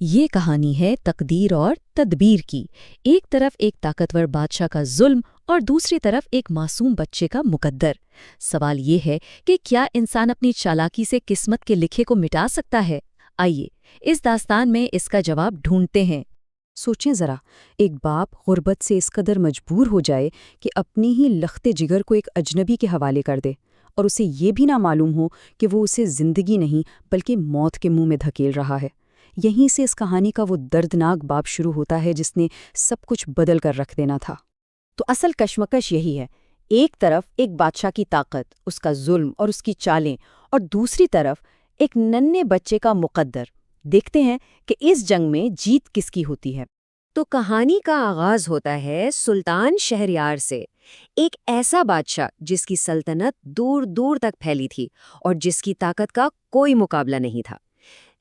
یہ کہانی ہے تقدیر اور تدبیر کی۔ ایک طرف ایک طاقتور بادشاہ کا ظلم اور دوسری طرف ایک معصوم بچے کا مقدر۔ سوال یہ ہے کہ کیا انسان اپنی چالاکی سے قسمت کے لکھے کو مٹا سکتا ہے؟ آئیے اس داستان میں اس کا جواب ڈھونڈتے ہیں۔ سوچیں ذرا، ایک باپ غربت سے اس قدر مجبور ہو جائے کہ اپنی ہی لخت جگر کو ایک اجنبی کے حوالے کر دے، اور اسے یہ بھی نہ معلوم ہو کہ وہ اسے زندگی نہیں بلکہ موت کے منہ میں دھکیل رہا ہے۔ یہیں سے اس کہانی کا وہ دردناک باب شروع ہوتا ہے جس نے سب کچھ بدل کر رکھ دینا تھا۔ تو اصل کشمکش یہی ہے، ایک طرف ایک بادشاہ کی طاقت، اس کا ظلم اور اس کی چالیں، اور دوسری طرف ایک ننھے بچے کا مقدر۔ دیکھتے ہیں کہ اس جنگ میں جیت کس کی ہوتی ہے۔ تو کہانی کا آغاز ہوتا ہے سلطان شہریار سے، ایک ایسا بادشاہ جس کی سلطنت دور دور تک پھیلی تھی اور جس کی طاقت کا کوئی مقابلہ نہیں تھا۔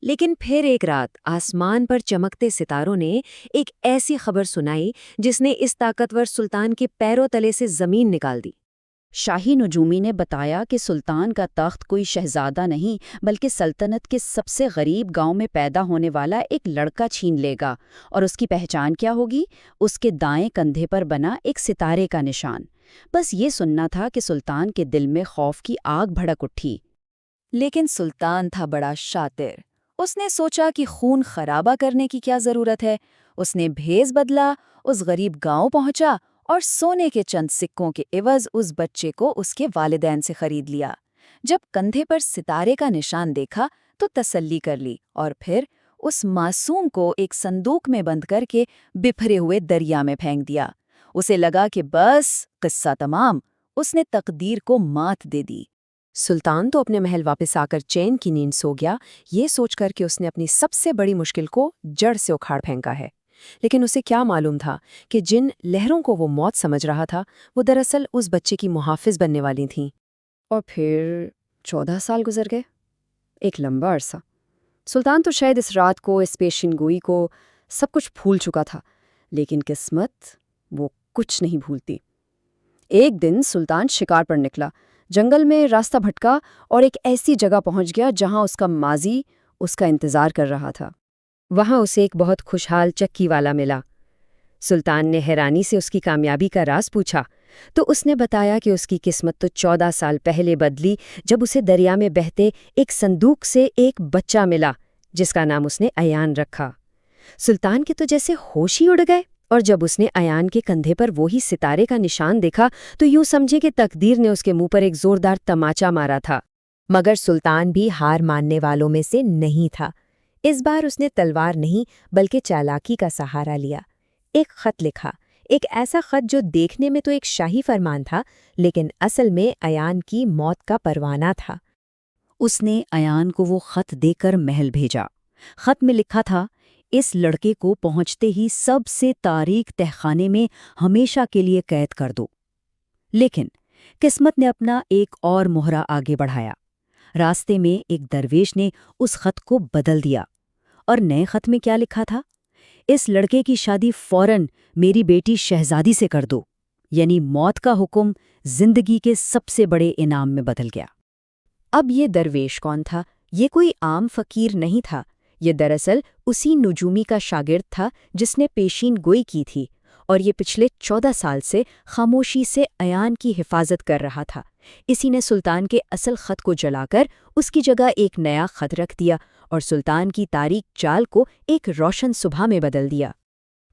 لیکن پھر ایک رات آسمان پر چمکتے ستاروں نے ایک ایسی خبر سنائی جس نے اس طاقتور سلطان کے پیروں تلے سے زمین نکال دی۔ شاہی نجومی نے بتایا کہ سلطان کا تخت کوئی شہزادہ نہیں بلکہ سلطنت کے سب سے غریب گاؤں میں پیدا ہونے والا ایک لڑکا چھین لے گا، اور اس کی پہچان کیا ہوگی؟ اس کے دائیں کندھے پر بنا ایک ستارے کا نشان۔ بس یہ سننا تھا کہ سلطان کے دل میں خوف کی آگ بھڑک اٹھی۔ لیکن سلطان تھا بڑا شاطر۔ اس نے سوچا کہ خون خرابہ کرنے کی کیا ضرورت ہے۔ اس نے بھیس بدلا، اس غریب گاؤں پہنچا اور سونے کے چند سکوں کے عوض اس بچے کو اس کے والدین سے خرید لیا۔ جب کندھے پر ستارے کا نشان دیکھا تو تسلی کر لی، اور پھر اس معصوم کو ایک صندوق میں بند کر کے بپھرے ہوئے دریا میں پھینک دیا۔ اسے لگا کہ بس قصہ تمام، اس نے تقدیر کو مات دے دی۔ سلطان تو اپنے محل واپس آ کر چین کی نیند سو گیا، یہ سوچ کر کہ اس نے اپنی سب سے بڑی مشکل کو جڑ سے اکھاڑ پھینکا ہے۔ لیکن اسے کیا معلوم تھا کہ جن لہروں کو وہ موت سمجھ رہا تھا وہ دراصل اس بچے کی محافظ بننے والی تھیں۔ اور پھر 14 سال گزر گئے، ایک لمبا عرصہ۔ سلطان تو شاید اس رات کو، اس پیشین گوئی کو، سب کچھ بھول چکا تھا، لیکن قسمت وہ کچھ نہیں بھولتی۔ ایک دن سلطان شکار پر نکلا، جنگل میں راستہ بھٹکا اور ایک ایسی جگہ پہنچ گیا جہاں اس کا ماضی اس کا انتظار کر رہا تھا۔ وہاں اسے ایک بہت خوشحال چکی والا ملا۔ سلطان نے حیرانی سے اس کی کامیابی کا راز پوچھا تو اس نے بتایا کہ اس کی قسمت تو 14 سال پہلے بدلی جب اسے دریا میں بہتے ایک صندوق سے ایک بچہ ملا جس کا نام اس نے ایان رکھا۔ سلطان کے تو جیسے ہوش ہی اڑ گئے، اور جب اس نے ایان کے کندھے پر وہی ستارے کا نشان دیکھا تو یوں سمجھے کہ تقدیر نے اس کے منہ پر ایک زوردار تماچا مارا تھا۔ مگر سلطان بھی ہار ماننے والوں میں سے نہیں تھا۔ اس بار اس نے تلوار نہیں بلکہ چالاکی کا سہارا لیا۔ ایک خط لکھا، ایک ایسا خط جو دیکھنے میں تو ایک شاہی فرمان تھا لیکن اصل میں ایان کی موت کا پروانہ تھا۔ اس نے ایان کو وہ خط دے کر محل بھیجا۔ خط میں لکھا تھا، اس لڑکے کو پہنچتے ہی سب سے تاریک تہخانے میں ہمیشہ کے لیے قید کر دو۔ لیکن قسمت نے اپنا ایک اور مہرہ آگے بڑھایا۔ راستے میں ایک درویش نے اس خط کو بدل دیا، اور نئے خط میں کیا لکھا تھا؟ اس لڑکے کی شادی فوراً میری بیٹی شہزادی سے کر دو۔ یعنی موت کا حکم زندگی کے سب سے بڑے انعام میں بدل گیا۔ اب یہ درویش کون تھا؟ یہ کوئی عام فقیر نہیں تھا، یہ دراصل اسی نجومی کا شاگرد تھا جس نے پیشین گوئی کی تھی، اور یہ پچھلے 14 سال سے خاموشی سے ایان کی حفاظت کر رہا تھا۔ اسی نے سلطان کے اصل خط کو جلا کر اس کی جگہ ایک نیا خط رکھ دیا اور سلطان کی تاریک چال کو ایک روشن صبح میں بدل دیا۔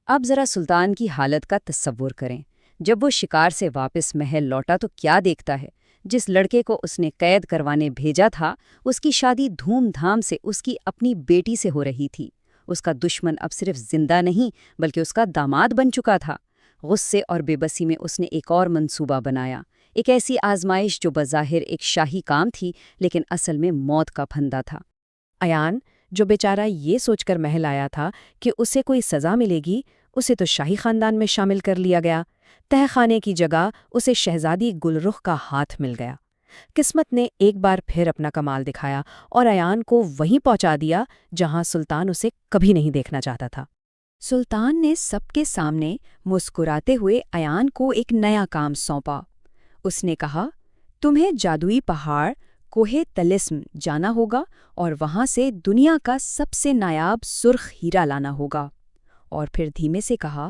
اب ذرا سلطان کی حالت کا تصور کریں۔ جب وہ شکار سے واپس محل لوٹا تو کیا دیکھتا ہے؟ جس لڑکے کو اس نے قید کروانے بھیجا تھا، اس کی شادی دھوم دھام سے اس کی اپنی بیٹی سے ہو رہی تھی۔ اس کا دشمن اب صرف زندہ نہیں بلکہ اس کا داماد بن چکا تھا۔ غصے اور بے بسی میں اس نے ایک اور منصوبہ بنایا، ایک ایسی آزمائش جو بظاہر ایک شاہی کام تھی لیکن اصل میں موت کا پھندا تھا۔ ایان، جو بیچارہ یہ سوچ کر محل آیا تھا کہ اسے کوئی سزا ملے گی، اسے تو شاہی خاندان میں شامل کر لیا گیا۔ تہ خانے کی جگہ اسے شہزادی گلرخ کا ہاتھ مل گیا۔ قسمت نے ایک بار پھر اپنا کمال دکھایا اور ایان کو وہیں پہنچا دیا جہاں سلطان اسے کبھی نہیں دیکھنا چاہتا تھا۔ سلطان نے سب کے سامنے مسکراتے ہوئے ایان کو ایک نیا کام سونپا۔ اس نے کہا، تمہیں جادوئی پہاڑ کوہ طلسم جانا ہوگا اور وہاں سے دنیا کا سب سے نایاب سرخ ہیرا لانا ہوگا۔ اور پھر دھیمے سے کہا،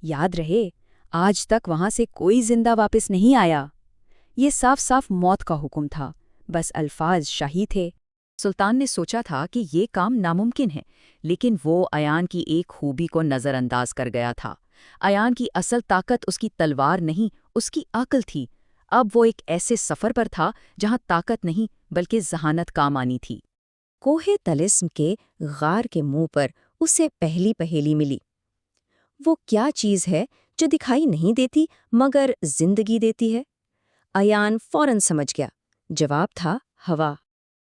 یاد رہے آج تک وہاں سے کوئی زندہ واپس نہیں آیا۔ یہ صاف صاف موت کا حکم تھا، بس الفاظ شاہی تھے۔ سلطان نے سوچا تھا کہ یہ کام ناممکن ہے، لیکن وہ ایان کی ایک خوبی کو نظر انداز کر گیا تھا۔ ایان کی اصل طاقت اس کی تلوار نہیں، اس کی عقل تھی۔ اب وہ ایک ایسے سفر پر تھا جہاں طاقت نہیں بلکہ ذہانت کام آنی تھی۔ کوہ طلسم کے غار کے منہ پر اسے پہلی پہیلی ملی۔ وہ کیا چیز ہے جو دکھائی نہیں دیتی مگر زندگی دیتی ہے؟ ایان فوراً سمجھ گیا۔ جواب تھا ہوا۔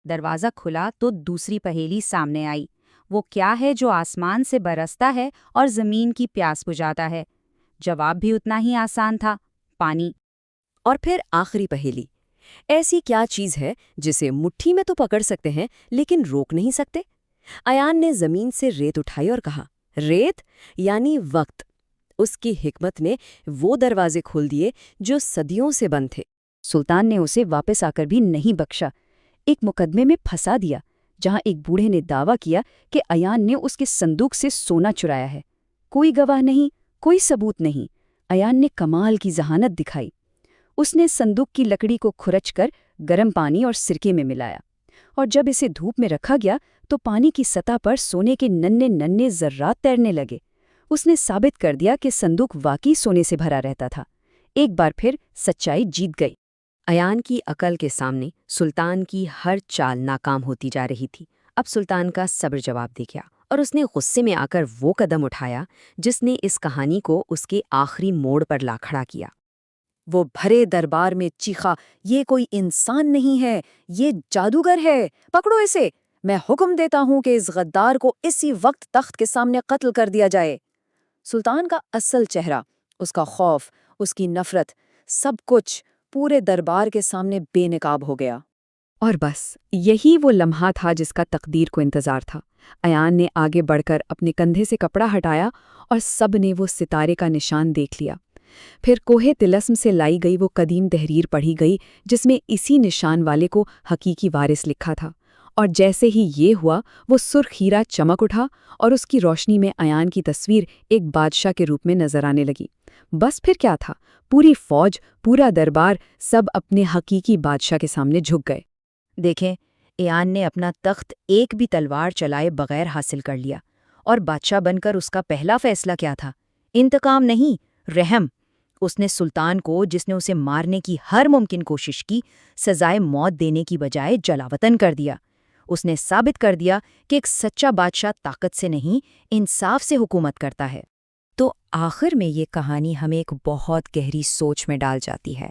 دروازہ کھلا تو دوسری پہیلی سامنے آئی۔ وہ کیا ہے جو آسمان سے برستا ہے اور زمین کی پیاس بجھاتا ہے؟ جواب بھی اتنا ہی آسان تھا، پانی۔ اور پھر آخری پہیلی، ایسی کیا چیز ہے جسے مٹھی میں تو پکڑ سکتے ہیں لیکن روک نہیں سکتے؟ ایان نے زمین سے ریت اٹھائی اور کہا، ریت یعنی وقت۔ اس کی حکمت نے وہ دروازے کھول دیے جو صدیوں سے بند تھے۔ سلطان نے اسے واپس آ کر بھی نہیں بخشا، ایک مقدمے میں پھنسا دیا جہاں ایک بوڑھے نے دعویٰ کیا کہ ایان نے اس کے صندوق سے سونا چرایا ہے۔ کوئی گواہ نہیں، کوئی ثبوت نہیں۔ ایان نے کمال کی ذہانت دکھائی۔ اس نے صندوق کی لکڑی کو کھرچ کر گرم پانی اور سرکے میں ملایا، اور جب اسے دھوپ میں رکھا گیا تو پانی کی سطح پر سونے کے ننھے ننھے ذرات تیرنے لگے۔ اس نے ثابت کر دیا کہ صندوق واقعی سونے سے بھرا رہتا تھا۔ ایک بار پھر سچائی جیت گئی۔ ایان کی عقل کے سامنے سلطان کی ہر چال ناکام ہوتی جا رہی تھی۔ اب سلطان کا صبر جواب دے گیا، اور اس نے غصے میں آ کر وہ قدم اٹھایا جس نے اس کہانی کو اس کے آخری موڑ پر لا کھڑا کیا۔ وہ بھرے دربار میں چیخا، یہ کوئی انسان نہیں ہے، یہ جادوگر ہے، پکڑو اسے۔ میں حکم دیتا ہوں کہ اس غدار کو اسی وقت تخت کے سامنے قتل کر دیا جائے۔ سلطان کا اصل چہرہ، اس کا خوف، اس کی نفرت، سب کچھ پورے دربار کے سامنے بے نقاب ہو گیا۔ اور بس یہی وہ لمحہ تھا جس کا تقدیر کو انتظار تھا۔ ایان نے آگے بڑھ کر اپنے کندھے سے کپڑا ہٹایا اور سب نے وہ ستارے کا نشان دیکھ لیا۔ پھر کوہ طلسم سے لائی گئی وہ قدیم تحریر پڑھی گئی جس میں اسی نشان والے کو حقیقی وارث لکھا تھا، اور جیسے ہی یہ ہوا وہ سرخ ہیرا چمک اٹھا اور اس کی روشنی میں ایان کی تصویر ایک بادشاہ کے روپ میں نظر آنے لگی۔ بس پھر کیا تھا، پوری فوج، پورا دربار، سب اپنے حقیقی بادشاہ کے سامنے جھک گئے۔ دیکھیں، ایان نے اپنا تخت ایک بھی تلوار چلائے بغیر حاصل کر لیا، اور بادشاہ بن کر اس کا پہلا فیصلہ کیا تھا؟ انتقام نہیں، رحم۔ اس نے سلطان کو، جس نے اسے مارنے کی ہر ممکن کوشش کی، سزائے موت دینے کی بجائے جلاوطن کر دیا۔ اس نے ثابت کر دیا کہ ایک سچا بادشاہ طاقت سے نہیں، انصاف سے حکومت کرتا ہے۔ تو آخر میں یہ کہانی ہمیں ایک بہت گہری سوچ میں ڈال جاتی ہے۔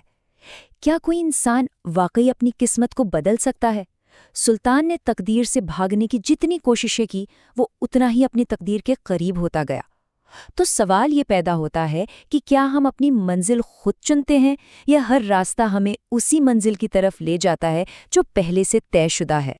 کیا کوئی انسان واقعی اپنی قسمت کو بدل سکتا ہے؟ سلطان نے تقدیر سے بھاگنے کی جتنی کوششیں کی، وہ اتنا ہی اپنی تقدیر کے قریب ہوتا گیا۔ تو سوال یہ پیدا ہوتا ہے کہ کیا ہم اپنی منزل خود چنتے ہیں، یا ہر راستہ ہمیں اسی منزل کی طرف لے جاتا ہے جو پہلے سے طے شدہ ہے؟